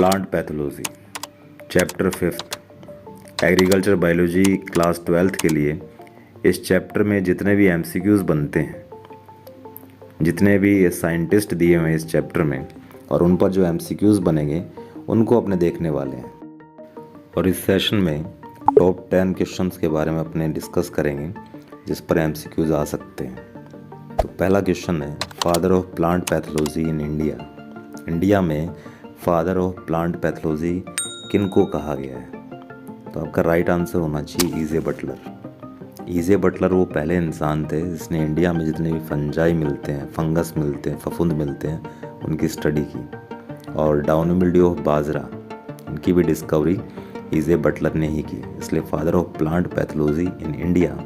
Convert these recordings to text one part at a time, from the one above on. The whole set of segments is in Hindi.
Plant pathology chapter 5 agriculture biology class 12th के लिए इस चैप्टर में जितने भी एमसीक्यूज़ बनते हैं, जितने भी साइंटिस्ट दिए हुए हैं इस चैप्टर में और उन पर जो एमसीक्यूज़ बनेंगे उनको अपने देखने वाले हैं। और इस सेशन में टॉप 10 क्वेश्चंस के बारे में अपने डिस्कस करेंगे जिस पर एमसीक्यूज़ आ सकते हैं। तो पहला क्वेश्चन है, father of plant pathology in India. India में फादर ऑफ प्लांट पैथोलॉजी किन को कहा गया है? तो आपका राइट आंसर होना चाहिए ईजे बटलर। ईजे बटलर वो पहले इंसान थे जिसने इंडिया में जितने भी फंजाई मिलते हैं, फंगस मिलते हैं, फफूंद मिलते हैं, उनकी स्टडी की। और डाउनी मिल्ड्यू ऑफ बाजरा, इनकी भी डिस्कवरी ईजे बटलर ने ही की। इसलिए father of plant pathology in India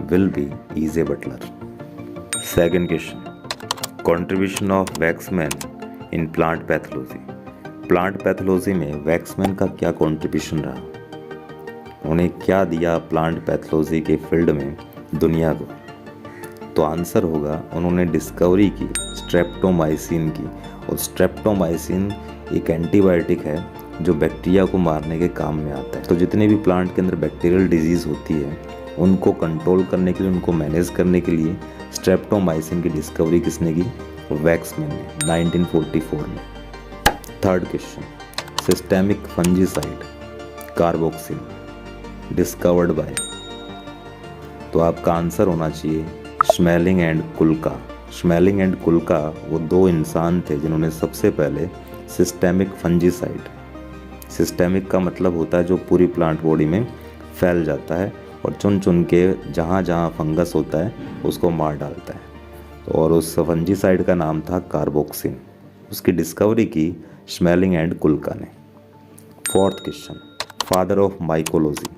will be E J Butler. Second question, contribution of Waksman in plant pathology. Plant pathology में वैक्समैन का क्या कंट्रीब्यूशन रहा, उन्हें क्या दिया प्लांट पैथोलॉजी के फील्ड में दुनिया को? तो आंसर होगा, उन्होंने डिस्कवरी की स्ट्रेप्टोमाइसिन की। और स्ट्रेप्टोमाइसिन एक एंटीबायोटिक है जो बैक्टीरिया को मारने के काम में आता है। तो जितने भी प्लांट के अंदर बैक्टीरियल डिजीज़ होती है उनको कंट्रोल करने के लिए, उनको मैनेज करने के लिए स्ट्रेप्टोमाइसिन की डिस्कवरी किसने की? वैक्समैन ने 1944 में। Third question, systemic fungicide carboxin discovered by. तो आपका आंसर होना चाहिए स्मेलिंग एंड कुल्का। स्मेलिंग एंड कुल्का वो दो इंसान थे जिन्होंने सबसे पहले सिस्टेमिक फंजीसाइड, सिस्टेमिक का मतलब होता है जो पूरी प्लांट बॉडी में फैल जाता है और चुन चुन के जहाँ जहाँ फंगस होता है उसको मार डालता है। और उस फंजीसाइड का नाम था कार्बोक्सिन। उसकी डिस्कवरी की स्मेलिंग एंड कुल्का ने। Fourth question, father of mycology.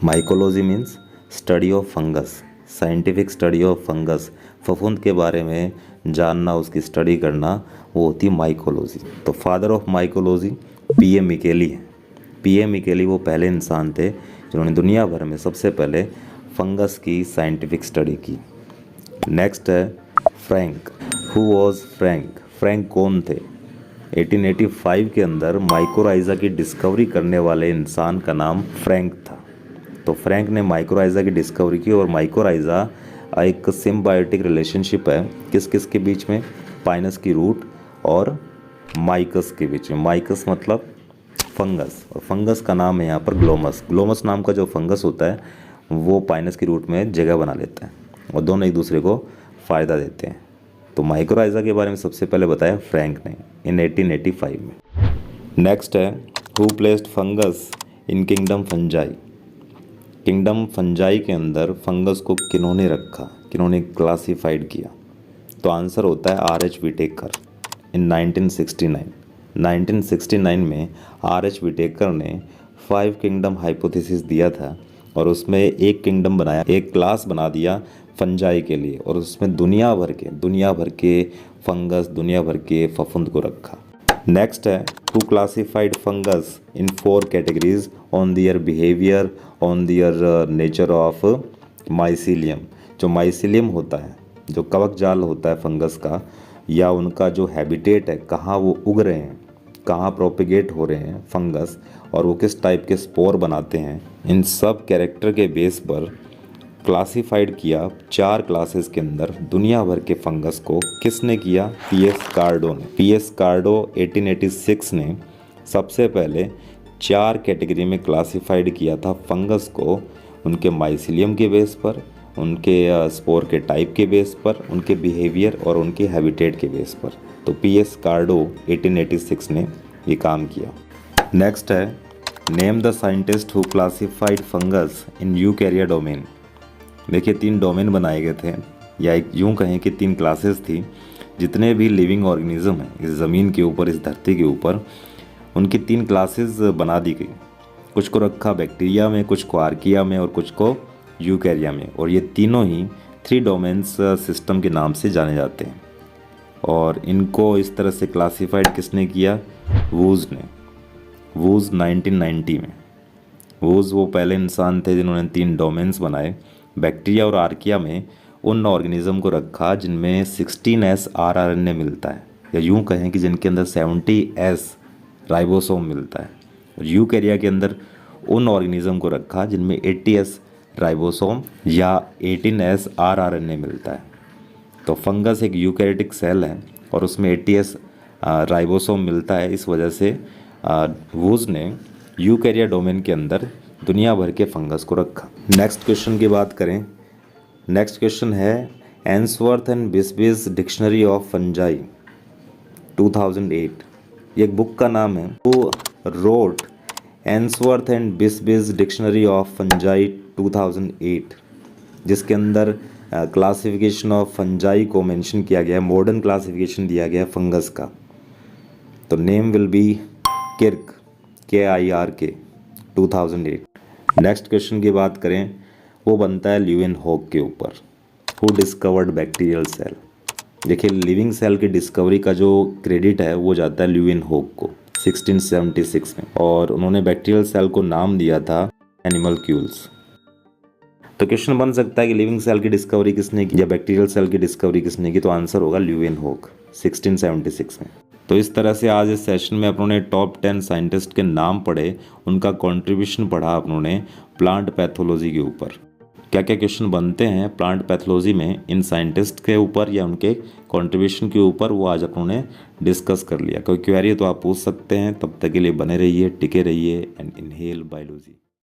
Mycology means study of fungus, scientific study of fungus. फफूंद के बारे में जानना, उसकी स्टडी करना, वो होती है माइकोलॉजी। तो फादर ऑफ माइकोलॉजी पीए मिकेली है। पीए मिकेली वो पहले इंसान थे जिन्होंने दुनिया भर में सबसे पहले फंगस की साइंटिफिक स्टडी की। नेक्स्ट है Frank. Who was Frank? Frank कौन थे? 1885 के अंदर माइकोराइजा की डिस्कवरी करने वाले इंसान का नाम फ्रैंक था। तो फ्रैंक ने माइकोराइजा की डिस्कवरी की। और माइकोराइजा एक सिम्बायोटिक रिलेशनशिप है किस किस के बीच में? पाइनस की रूट और माइकस के बीच में। माइकस मतलब फंगस, और फंगस का नाम है यहाँ पर ग्लोमस। ग्लोमस नाम का जो फंगस होता है वो पाइनस की रूट में जगह बना लेता है और दोनों एक दूसरे को फ़ायदा देते हैं। तो माइकोराइजा के बारे में सबसे पहले बताया फ्रैंक ने इन 1885 में। नेक्स्ट है, who placed fungus in kingdom fungi. Kingdom fungi के अंदर फंगस को किन्होंने रखा, किन्होंने क्लासीफाइड किया? तो आंसर होता है आर.एच. विटेकर इन 1969। 1969 में आर.एच. विटेकर ने 5 किंगडम हाइपोथेसिस दिया था और उसमें एक किंगडम बनाया, एक क्लास बना दिया फंजाई के लिए। और उसमें दुनिया भर के फंगस, दुनिया भर के फफूंद को रखा। नेक्स्ट है, who classified fungus in 4 categories on their behaviour, on their nature of mycelium. जो माइसीलियम होता है, जो कवक जाल होता है फंगस का, या उनका जो हैबिटेट है, कहाँ वो उग रहे हैं, कहाँ प्रोपिगेट हो रहे हैं फंगस, और वो किस टाइप के स्पोर बनाते हैं, इन सब कैरेक्टर के बेस पर क्लासिफाइड किया 4 क्लासेस के अंदर दुनिया भर के फंगस को। किसने किया? पीएस कार्डो ने। पीएस कार्डो 1886 ने सबसे पहले 4 कैटेगरी में क्लासिफाइड किया था फंगस को, उनके माइसीलियम के बेस पर, उनके स्पोर के टाइप के बेस पर, उनके बिहेवियर और उनके हैबिटेट के बेस पर। तो पीएस कार्डो 1886 ने ये काम किया। नेक्स्ट है, name the scientist who classified fungus in यूकैरिया domain. देखिए 3 डोमेन बनाए गए थे, या एक यूँ कहें कि 3 क्लासेस थी। जितने भी लिविंग ऑर्गेनिज्म हैं इस ज़मीन के ऊपर, इस धरती के ऊपर, उनकी 3 क्लासेस बना दी गई। कुछ को रखा बैक्टीरिया में, कुछ को आर्किया में और कुछ को यूकैरिया में। और ये तीनों ही 3 डोमेन्स सिस्टम के नाम से जाने जाते हैं। और इनको इस तरह से क्लासिफाइड किसने किया? वूज ने। वूज 1990 में। वूज वो पहले इंसान थे जिन्होंने 3 डोमेन्स बनाए। बैक्टीरिया और आर्किया में उन ऑर्गेनिज्म को रखा जिनमें 16S rRNA मिलता है, या यूँ कहें कि जिनके अंदर 70S राइबोसोम मिलता है। और यूकैरिया के अंदर उन ऑर्गेनिज्म को रखा जिनमें 80S राइबोसोम या 18S rRNA मिलता है। तो फंगस एक यूकैरियोटिक सेल है और उसमें 80S राइबोसोम मिलता है। इस वजह से वुज ने यूकैरिया डोमेन के अंदर दुनिया भर के फंगस को रखा। नेक्स्ट क्वेश्चन की बात करें। नेक्स्ट क्वेश्चन है Ainsworth and Bisby's dictionary of fungi 2008। ये एक बुक का नाम है। वो रोट Ainsworth and Bisby's dictionary of fungi 2008, जिसके अंदर क्लासिफिकेशन ऑफ फंजाई को मेंशन किया गया है, मॉडर्न क्लासिफिकेशन दिया गया है फंगस का। तो name will be Kirk, KIRK 2008। Next question की बात करें, वो बनता है ल्यूवेनहॉक के ऊपर। Who discovered bacterial cell. देखिए लिविंग सेल की डिस्कवरी का जो क्रेडिट है वो जाता है ल्यूवेनहॉक को 1676 में, और उन्होंने बैक्टीरियल सेल को नाम दिया था एनिमलक्यूल्स। तो क्वेश्चन बन सकता है कि लिविंग सेल की डिस्कवरी किसने की या बैक्टीरियल सेल की डिस्कवरी किसने की, तो आंसर होगा ल्यूवेनहॉक 1676 में। तो इस तरह से आज इस सेशन में अपनों टॉप 10 साइंटिस्ट के नाम पढ़े, उनका कंट्रीब्यूशन पढ़ा अपनों प्लांट पैथोलॉजी के ऊपर। क्या क्या क्वेश्चन बनते हैं प्लांट पैथोलॉजी में इन साइंटिस्ट के ऊपर या उनके कंट्रीब्यूशन के ऊपर, वो आज अपनों ने डिस्कस कर लिया। कोई क्वेरी तो आप पूछ सकते हैं। तब तक के लिए बने रहिए, टिके रहिए एंड इनहेल बायोलॉजी।